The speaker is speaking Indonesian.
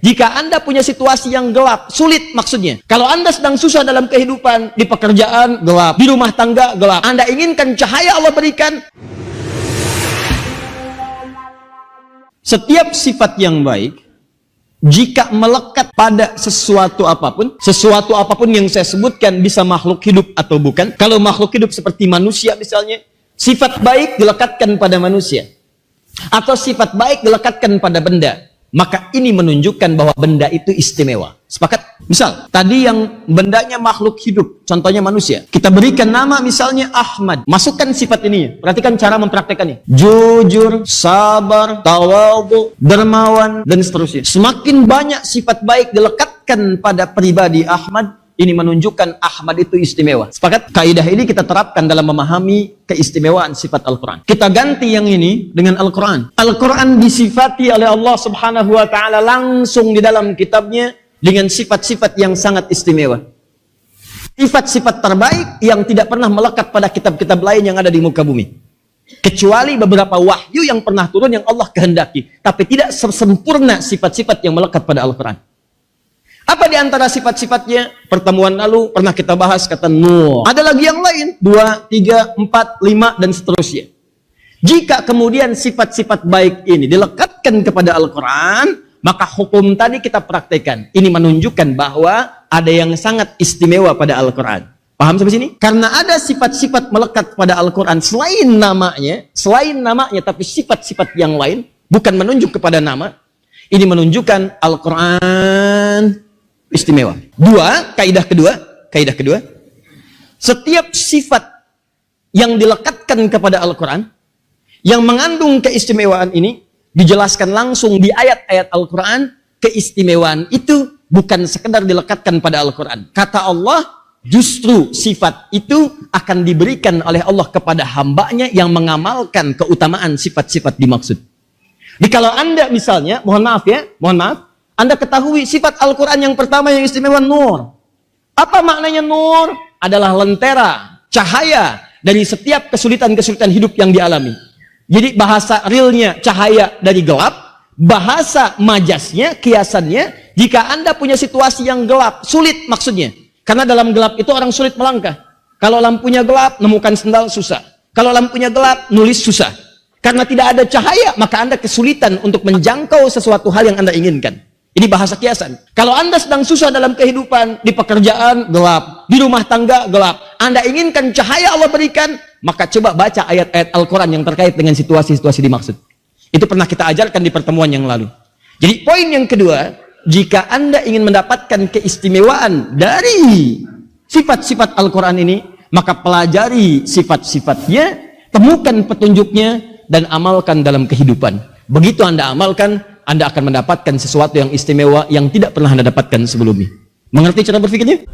Jika Anda punya situasi yang gelap, sulit maksudnya. Kalau Anda sedang susah dalam kehidupan, di pekerjaan gelap, di rumah tangga gelap, Anda inginkan cahaya Allah berikan. Setiap sifat yang baik, jika melekat pada sesuatu apapun yang saya sebutkan bisa makhluk hidup atau bukan. Kalau makhluk hidup seperti manusia misalnya, sifat baik dilekatkan pada manusia. Atau sifat baik dilekatkan pada benda. Maka ini menunjukkan bahwa benda itu istimewa. Sepakat? Misal, tadi yang bendanya makhluk hidup, contohnya manusia. Kita berikan nama misalnya Ahmad. Masukkan sifat ini. Perhatikan cara mempraktekannya. Jujur, sabar, tawadhu, dermawan, dan seterusnya. Semakin banyak sifat baik dilekatkan pada pribadi Ahmad, ini menunjukkan Ahmad itu istimewa. Sepakat? Kaidah ini kita terapkan dalam memahami keistimewaan sifat Al-Quran. Kita ganti yang ini dengan Al-Quran. Al-Quran disifati oleh Allah Subhanahu wa Ta'ala langsung di dalam kitabnya dengan sifat-sifat yang sangat istimewa. Sifat-sifat terbaik yang tidak pernah melekat pada kitab-kitab lain yang ada di muka bumi. Kecuali beberapa wahyu yang pernah turun yang Allah kehendaki. Tapi tidak sempurna sifat-sifat yang melekat pada Al-Quran. Apa di antara sifat-sifatnya? Pertemuan lalu pernah kita bahas kata Nur. Ada lagi yang lain, 2, 3, 4, 5 dan seterusnya. Jika kemudian sifat-sifat baik ini dilekatkan kepada Al-Quran, maka hukum tadi kita praktekkan. Ini menunjukkan bahwa ada yang sangat istimewa pada Al-Quran. Paham sampai sini? Karena ada sifat-sifat melekat pada Al-Quran selain namanya tapi sifat-sifat yang lain, bukan menunjuk kepada nama. Ini menunjukkan Al-Quran istimewa. Kaidah kedua, setiap sifat yang dilekatkan kepada Al-Quran, yang mengandung keistimewaan ini, dijelaskan langsung di ayat-ayat Al-Quran. Keistimewaan itu bukan sekedar dilekatkan pada Al-Quran. Kata Allah, justru sifat itu akan diberikan oleh Allah kepada hambanya yang mengamalkan keutamaan sifat-sifat dimaksud. Jadi kalau Anda misalnya, mohon maaf, Anda ketahui sifat Al-Quran yang pertama yang istimewa Nur. Apa maknanya Nur? Adalah lentera, cahaya dari setiap kesulitan-kesulitan hidup yang dialami. Jadi bahasa realnya cahaya dari gelap, bahasa majasnya, kiasannya, jika Anda punya situasi yang gelap, sulit maksudnya. Karena dalam gelap itu orang sulit melangkah. Kalau lampunya gelap, nemukan sendal susah. Kalau lampunya gelap, nulis susah. Karena tidak ada cahaya, maka Anda kesulitan untuk menjangkau sesuatu hal yang Anda inginkan. Ini bahasa kiasan. Kalau Anda sedang susah dalam kehidupan, di pekerjaan gelap, di rumah tangga gelap, Anda inginkan cahaya Allah berikan, maka coba baca ayat-ayat Al-Quran yang terkait dengan situasi-situasi dimaksud. Itu pernah kita ajarkan di pertemuan yang lalu. Jadi poin yang kedua, jika Anda ingin mendapatkan keistimewaan dari sifat-sifat Al-Quran ini, maka pelajari sifat-sifatnya, temukan petunjuknya, dan amalkan dalam kehidupan. Begitu Anda amalkan, Anda akan mendapatkan sesuatu yang istimewa yang tidak pernah Anda dapatkan sebelumnya. Mengerti cara berpikirnya?